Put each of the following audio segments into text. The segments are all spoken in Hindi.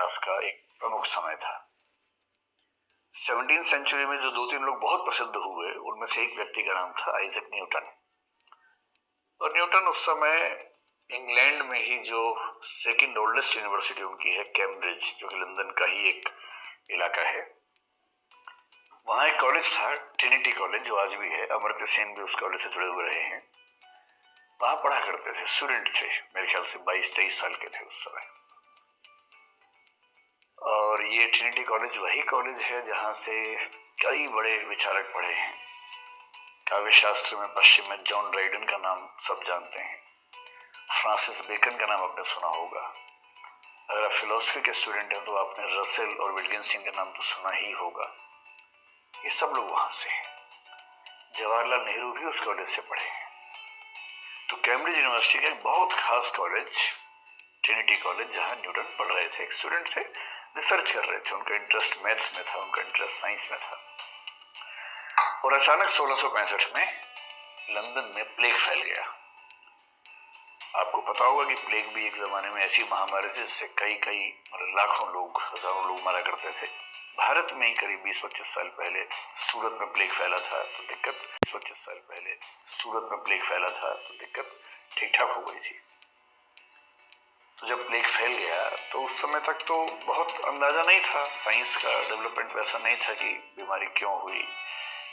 इतिहास का एक प्रमुख समय था। 17वीं सेंचुरी में जो 2-3 लोग बहुत प्रसिद्ध हुए उनमें से एक व्यक्ति का नाम था आइजैक न्यूटन। और न्यूटन उस समय इंग्लैंड में ही जो सेकंड ओल्डेस्ट यूनिवर्सिटी उनकी है कैम्ब्रिज, जो कि लंदन का ही एक इलाका है, वहाँ एक कॉलेज था ट्रिनिटी कॉलेज, जो आज भी है। अमर्त्य सेन भी उस कॉलेज से जुड़े हुए रहे हैं। वहाँ पढ़ा करते थे, स्टूडेंट थे, मेरे ख्याल से 22-23 साल के थे उस समय। और ये ट्रिनिटी कॉलेज वही कॉलेज है जहाँ से कई बड़े विचारक पढ़े हैं। काव्य शास्त्र में पश्चिम में जॉन ड्राइडन का नाम सब जानते हैं। फ्रांसिस बेकन का नाम आपने सुना होगा। अगर आप फिलोसफी के स्टूडेंट हैं तो आपने रसेल और विल्किंसन का नाम तो सुना ही होगा। ये सब लोग वहाँ से हैं। जवाहरलाल नेहरू भी उस कॉलेज से पढ़े हैं। तो कैम्ब्रिज यूनिवर्सिटी का एक बहुत खास कॉलेज ट्रिनिटी कॉलेज, जहाँ न्यूटन पढ़ रहे थे, एक स्टूडेंट थे, रिसर्च कर रहे थे। उनका इंटरेस्ट मैथ्स में था, उनका इंटरेस्ट साइंस में था। और अचानक 1665 में लंदन में प्लेग फैल गया। आपको पता होगा कि प्लेग भी एक जमाने में ऐसी महामारी थी जिससे कई लाखों लोग, हजारों लोग मरा करते थे। भारत में ही करीब 20-25 साल पहले सूरत में प्लेग फैला था तो दिक्कत 25 साल पहले सूरत में प्लेग फैला था तो दिक्कत ठीक ठाक हो गई थी। तो जब प्लेग फैल गया तो उस समय तक तो बहुत अंदाजा नहीं था, साइंस का डेवलपमेंट वैसा नहीं था कि बीमारी क्यों हुई,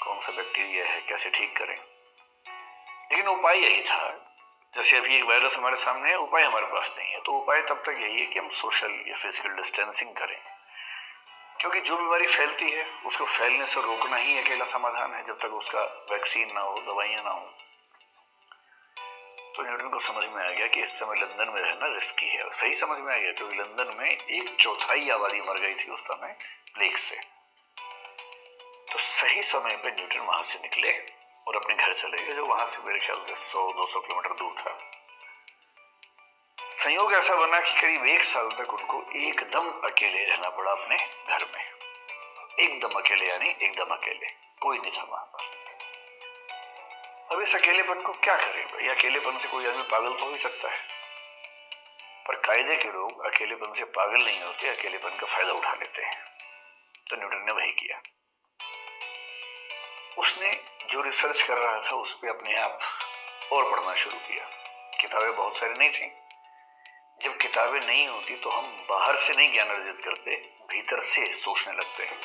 कौन सा बैक्टीरिया है, कैसे ठीक करें। लेकिन उपाय यही था, जैसे अभी एक वायरस हमारे सामने है, उपाय हमारे पास नहीं है। तो उपाय तब तक यही है कि हम सोशल या फिजिकल डिस्टेंसिंग करें, क्योंकि जो बीमारी फैलती है उसको फैलने से रोकना ही अकेला समाधान है, जब तक उसका वैक्सीन ना हो, दवाइयां ना हो। तो न्यूटन को समझ में आ गया कि इस समय लंदन में रहना रिस्की है। सही समझ में आ गया, क्योंकि लंदन में 1/4 आबादी मर गई थी उस समय प्लेग से। तो सही समय पे न्यूटन वहां से निकले और अपने घर चले गए, जो वहां से मेरे ख्याल से 100-200 किलोमीटर दूर था। संयोग ऐसा बना कि करीब 1 साल तक उनको एकदम अकेले रहना पड़ा अपने घर में। एकदम अकेले, यानी एकदम अकेले, कोई नहीं था वहां पर। अब इस अकेलेपन को क्या करें भाई? अकेलेपन से कोई आदमी पागल तो हो ही सकता है, पर कायदे के लोग अकेलेपन से पागल नहीं होते, अकेलेपन का फायदा उठा लेते हैं। तो न्यूटन ने वही किया। उसने जो रिसर्च कर रहा था उस पर अपने आप और पढ़ना शुरू किया। किताबें बहुत सारी नहीं थी। जब किताबें नहीं होती तो हम बाहर से नहीं ज्ञान अर्जित करते, भीतर से सोचने लगते हैं।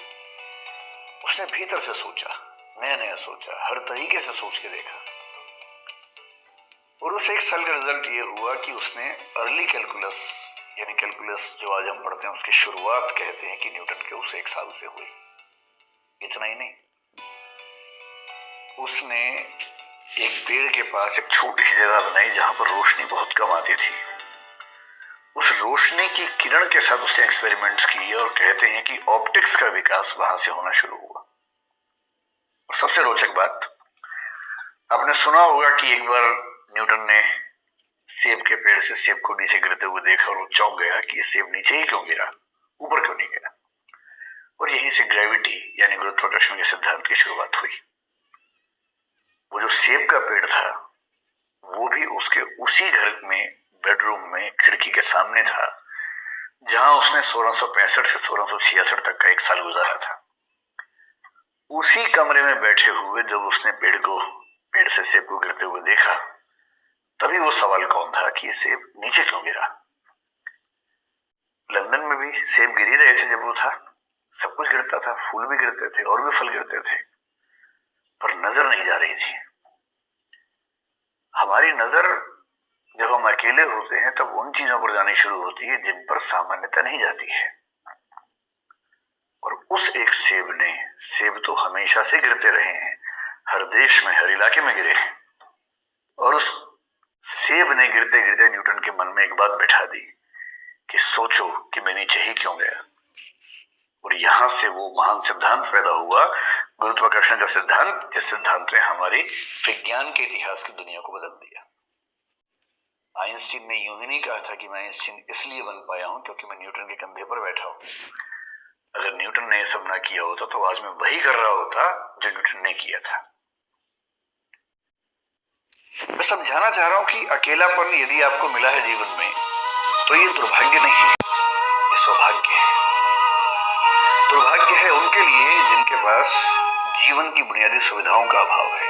उसने भीतर से सोचा, नया नया सोचा, हर तरीके से सोच के देखा। और उस 1 साल का रिजल्ट ये हुआ कि उसने अर्ली कैलकुलस, यानी कैलकुलस जो आज हम पढ़ते हैं, उसकी शुरुआत कहते हैं कि न्यूटन के उस 1 साल से हुई। इतना ही नहीं, उसने एक पेड़ के पास एक छोटी सी जगह बनाई जहां पर रोशनी बहुत कम आती थी। उस रोशनी की किरण के साथ उसने एक्सपेरिमेंट्स किए और कहते हैं कि ऑप्टिक्स का विकास वहां से होना शुरू हुआ। और सबसे रोचक बात, आपने सुना होगा कि एक बार न्यूटन ने सेब के पेड़ से सेब को नीचे गिरते हुए देखा और वो चौंक गया कि ये सेब नीचे ही क्यों गिरा, ऊपर क्यों नहीं गिरा। और यहीं से ग्रेविटी यानी गुरुत्वाकर्षण के सिद्धांत की शुरुआत हुई। वो जो सेब का पेड़ था वो भी उसके उसी घर में, बेडरूम में, खिड़की के सामने था, जहां उसने 1665 से 1666 तक का 1 साल गुजारा था। उसी कमरे में बैठे हुए जब उसने पेड़ से सेब को गिरते हुए देखा, तभी वो सवाल कौन था कि ये सेब नीचे क्यों गिरा। लंदन में भी सेब गिर ही रहे थे जब वो था, सब कुछ गिरता था, फूल भी गिरते थे और भी फल गिरते थे, पर नजर नहीं जा रही थी। हमारी नजर जब हम अकेले होते हैं तब उन चीजों पर जानी शुरू होती है जिन पर सामान्यता नहीं जाती है। और उस एक सेब तो हमेशा से गिरते रहे हैं, हर देश में, हर इलाके में गिरे हैं। और उस सेब ने गिरते गिरते न्यूटन के मन में एक बात बैठा दी कि सोचो कि मैं नीचे ही क्यों गया। और यहां से वो महान सिद्धांत पैदा हुआ, गुरुत्वाकर्षण का सिद्धांत, जिस सिद्धांत ने हमारी विज्ञान के इतिहास की दुनिया को बदल दिया। आइंस्टीन ने यूं ही नहीं कहा था कि मैं आइंस्टीन इसलिए बन पाया हूं क्योंकि मैं न्यूटन के कंधे पर बैठा हूं। अगर न्यूटन ने यह सब ना किया होता तो आज मैं वही कर रहा होता जो न्यूटन ने किया था। मैं समझाना चाह रहा हूं कि अकेलापन यदि आपको मिला है जीवन में तो ये दुर्भाग्य नहीं है, ये सौभाग्य है। के लिए जिनके पास जीवन की बुनियादी सुविधाओं का अभाव है,